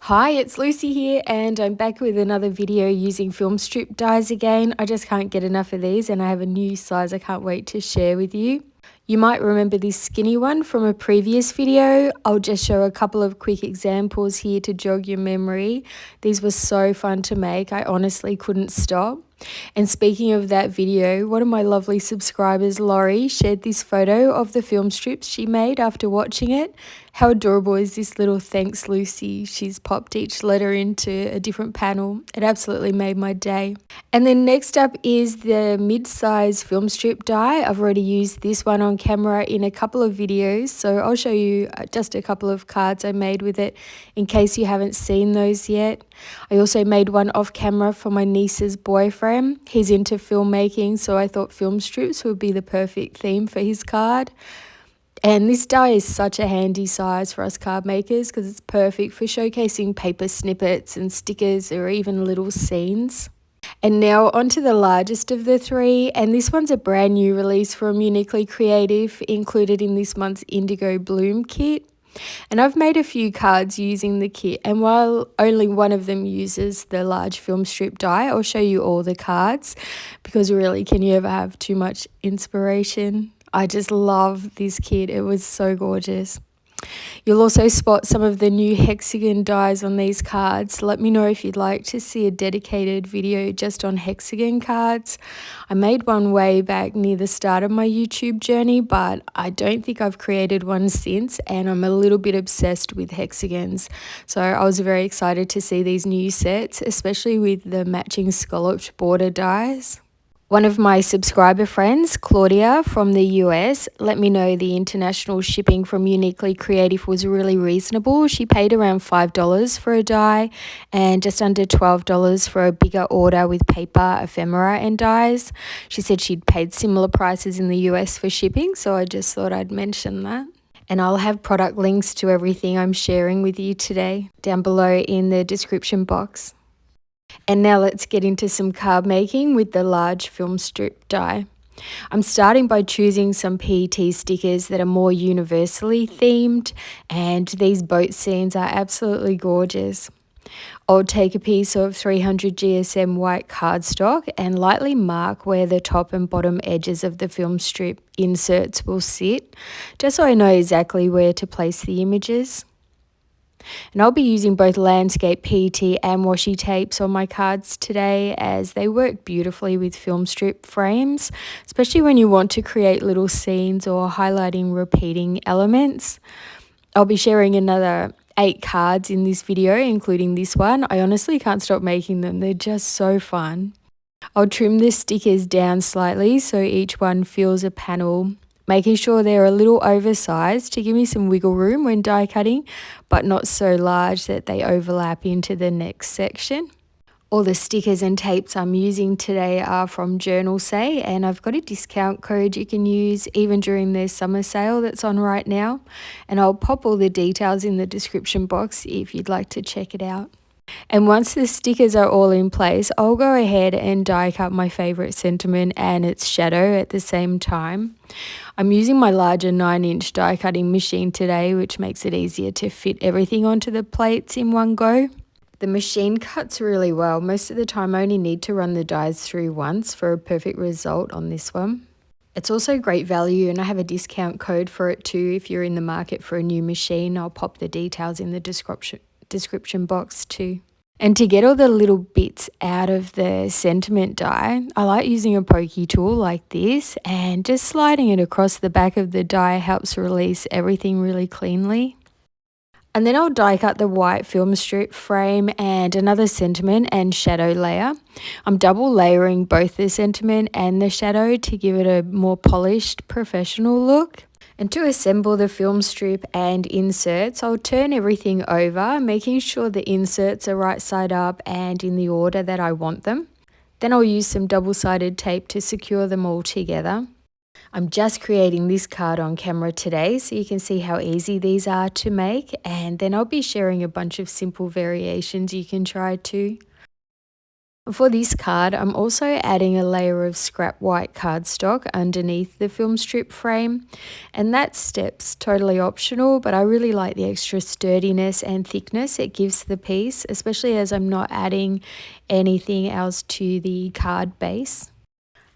Hi, it's Lucy here, and I'm back with another video using film strip dies again. I just can't get enough of these, and I have a new size I can't wait to share with you. You might remember this skinny one from a previous video. I'll just show a couple of quick examples here to jog your memory. These were so fun to make, I honestly couldn't stop. And speaking of that video, one of my lovely subscribers, Laurie, shared this photo of the film strips she made after watching it. How adorable is this little thanks Lucy? She's popped each letter into a different panel. It absolutely made my day. And then next up is the mid-size film strip die. I've already used this one on camera in a couple of videos, so I'll show you just a couple of cards I made with it in case you haven't seen those yet. I also made one off camera for my niece's boyfriend. He's into filmmaking, so I thought film strips would be the perfect theme for his card. And this die is such a handy size for us card makers because it's perfect for showcasing paper snippets and stickers or even little scenes. And now onto the largest of the three, and this one's a brand new release from Uniquely Creative, included in this month's Indigo Bloom kit. And I've made a few cards using the kit, and while only one of them uses the large film strip die, I'll show you all the cards because really, can you ever have too much inspiration? I just love this kit. It was so gorgeous. You'll also spot some of the new hexagon dies on these cards. Let me know if you'd like to see a dedicated video just on hexagon cards. I made one way back near the start of my YouTube journey, but I don't think I've created one since, and I'm a little bit obsessed with hexagons. So I was very excited to see these new sets, especially with the matching scalloped border dies. One of my subscriber friends, Claudia from the US, let me know the international shipping from Uniquely Creative was really reasonable. She paid around $5 for a die and just under $12 for a bigger order with paper, ephemera and dies. She said she'd paid similar prices in the US for shipping, so I just thought I'd mention that. And I'll have product links to everything I'm sharing with you today down below in the description box. And now let's get into some card making with the large film strip die. I'm starting by choosing some PET stickers that are more universally themed, and these boat scenes are absolutely gorgeous. I'll take a piece of 300 GSM white cardstock and lightly mark where the top and bottom edges of the film strip inserts will sit, just so I know exactly where to place the images. And I'll be using both landscape PET and washi tapes on my cards today, as they work beautifully with film strip frames, especially when you want to create little scenes or highlighting repeating elements. I'll be sharing another 8 cards in this video, including this one. I honestly can't stop making them. They're just so fun. I'll trim the stickers down slightly so each one fills a panel, making sure they're a little oversized to give me some wiggle room when die cutting, but not so large that they overlap into the next section. All the stickers and tapes I'm using today are from Journal Say, and I've got a discount code you can use even during their summer sale that's on right now. And I'll pop all the details in the description box if you'd like to check it out. And once the stickers are all in place, I'll go ahead and die cut my favourite sentiment and its shadow at the same time. I'm using my larger 9-inch die cutting machine today, which makes it easier to fit everything onto the plates in one go. The machine cuts really well. Most of the time I only need to run the dies through once for a perfect result on this one. It's also great value, and I have a discount code for it too if you're in the market for a new machine. I'll pop the details in the description box too. And to get all the little bits out of the sentiment die, I like using a pokey tool like this, and just sliding it across the back of the die helps release everything really cleanly. And then I'll die cut the white film strip frame and another sentiment and shadow layer. I'm double layering both the sentiment and the shadow to give it a more polished, professional look. And to assemble the film strip and inserts, I'll turn everything over, making sure the inserts are right side up and in the order that I want them. Then I'll use some double-sided tape to secure them all together. I'm just creating this card on camera today so you can see how easy these are to make, and then I'll be sharing a bunch of simple variations you can try too. For this card, I'm also adding a layer of scrap white cardstock underneath the film strip frame, and that step's totally optional, but I really like the extra sturdiness and thickness it gives to the piece, especially as I'm not adding anything else to the card base.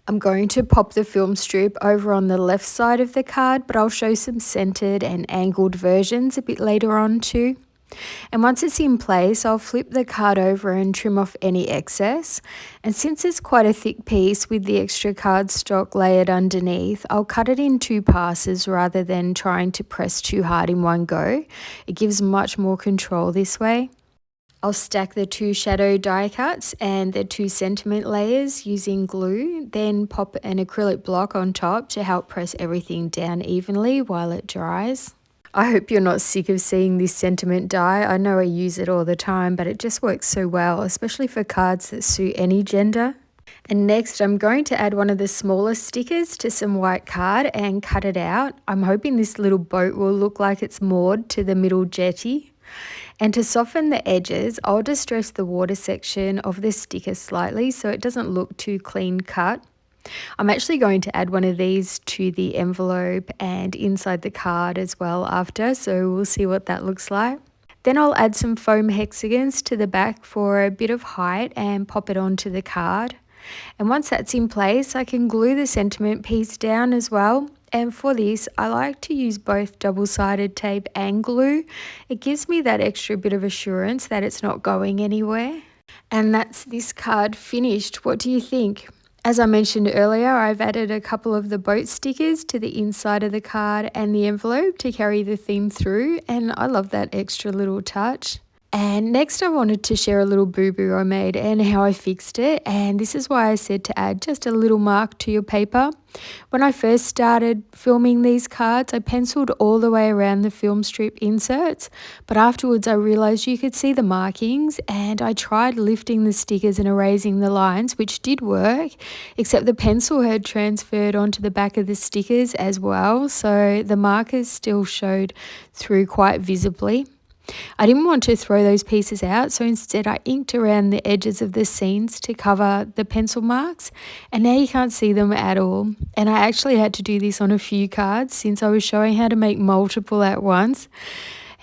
I'm going to pop the film strip over on the left side of the card, but I'll show some centered and angled versions a bit later on too. And once it's in place, I'll flip the card over and trim off any excess. And since it's quite a thick piece with the extra cardstock layered underneath, I'll cut it in 2 passes rather than trying to press too hard in one go. It gives much more control this way. I'll stack the 2 shadow die cuts and the 2 sentiment layers using glue, then pop an acrylic block on top to help press everything down evenly while it dries. I hope you're not sick of seeing this sentiment die. I know I use it all the time, but it just works so well, especially for cards that suit any gender. And next, I'm going to add one of the smaller stickers to some white card and cut it out. I'm hoping this little boat will look like it's moored to the middle jetty. And to soften the edges, I'll distress the water section of the sticker slightly so it doesn't look too clean cut. I'm actually going to add one of these to the envelope and inside the card as well after, so we'll see what that looks like. Then I'll add some foam hexagons to the back for a bit of height and pop it onto the card. And once that's in place, I can glue the sentiment piece down as well. And for this, I like to use both double-sided tape and glue. It gives me that extra bit of assurance that it's not going anywhere. And that's this card finished. What do you think? As I mentioned earlier, I've added a couple of the boat stickers to the inside of the card and the envelope to carry the theme through, and I love that extra little touch. And next I wanted to share a little boo-boo I made and how I fixed it, and this is why I said to add just a little mark to your paper. When I first started filming these cards, I penciled all the way around the film strip inserts, but afterwards I realised you could see the markings, and I tried lifting the stickers and erasing the lines, which did work, except the pencil had transferred onto the back of the stickers as well, so the markers still showed through quite visibly. I didn't want to throw those pieces out, so instead I inked around the edges of the scenes to cover the pencil marks, and now you can't see them at all. And I actually had to do this on a few cards since I was showing how to make multiple at once.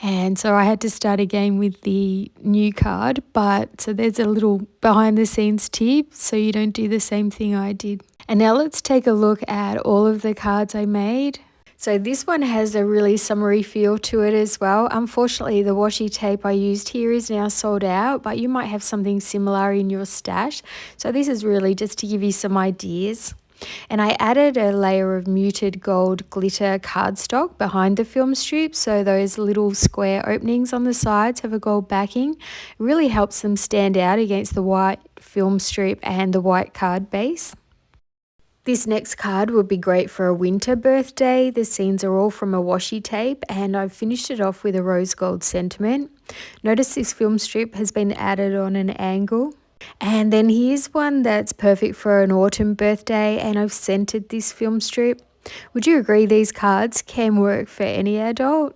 And so I had to start again with the new card, but so there's a little behind the scenes tip so you don't do the same thing I did. And now let's take a look at all of the cards I made. So this one has a really summery feel to it as well. Unfortunately, the washi tape I used here is now sold out, but you might have something similar in your stash. So this is really just to give you some ideas. And I added a layer of muted gold glitter cardstock behind the film strip, so those little square openings on the sides have a gold backing. It really helps them stand out against the white film strip and the white card base. This next card would be great for a winter birthday. The scenes are all from a washi tape, and I've finished it off with a rose gold sentiment. Notice this film strip has been added on an angle. And then here's one that's perfect for an autumn birthday, and I've centered this film strip. Would you agree these cards can work for any adult?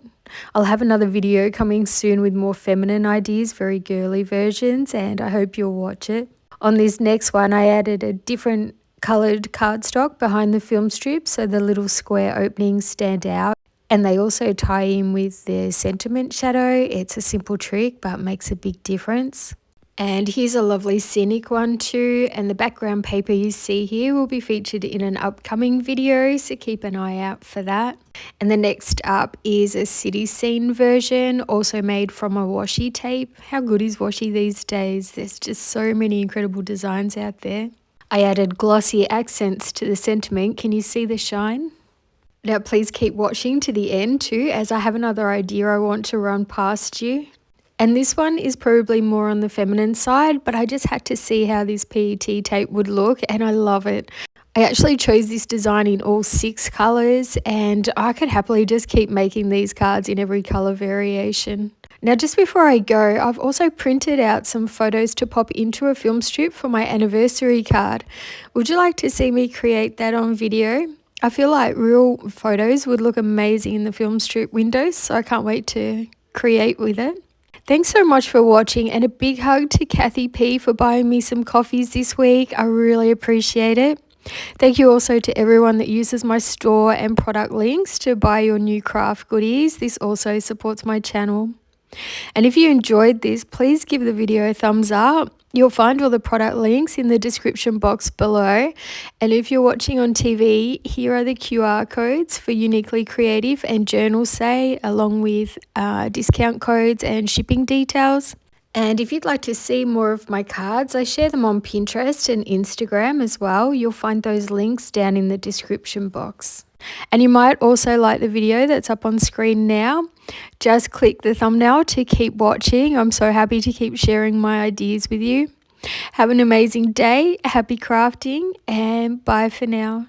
I'll have another video coming soon with more feminine ideas, very girly versions, and I hope you'll watch it. On this next one, I added a different coloured cardstock behind the film strip so the little square openings stand out, and they also tie in with the sentiment shadow. It's a simple trick but makes a big difference. And here's a lovely scenic one too, and the background paper you see here will be featured in an upcoming video, so keep an eye out for that. And the next up is a city scene version, also made from a washi tape. How good is washi these days? There's just so many incredible designs out there. I added glossy accents to the sentiment. Can you see the shine? Now please keep watching to the end too, as I have another idea I want to run past you. And this one is probably more on the feminine side, but I just had to see how this PET tape would look, and I love it. I actually chose this design in all 6 colours, and I could happily just keep making these cards in every colour variation. Now just before I go, I've also printed out some photos to pop into a film strip for my anniversary card. Would you like to see me create that on video? I feel like real photos would look amazing in the film strip windows, so I can't wait to create with it. Thanks so much for watching, and a big hug to Kathy P for buying me some coffees this week. I really appreciate it. Thank you also to everyone that uses my store and product links to buy your new craft goodies. This also supports my channel. And if you enjoyed this, please give the video a thumbs up. You'll find all the product links in the description box below. And if you're watching on TV, here are the QR codes for Uniquely Creative and Journal Say, along with discount codes and shipping details. And if you'd like to see more of my cards, I share them on Pinterest and Instagram as well. You'll find those links down in the description box. And you might also like the video that's up on screen now. Just click the thumbnail to keep watching. I'm so happy to keep sharing my ideas with you. Have an amazing day, happy crafting, and bye for now.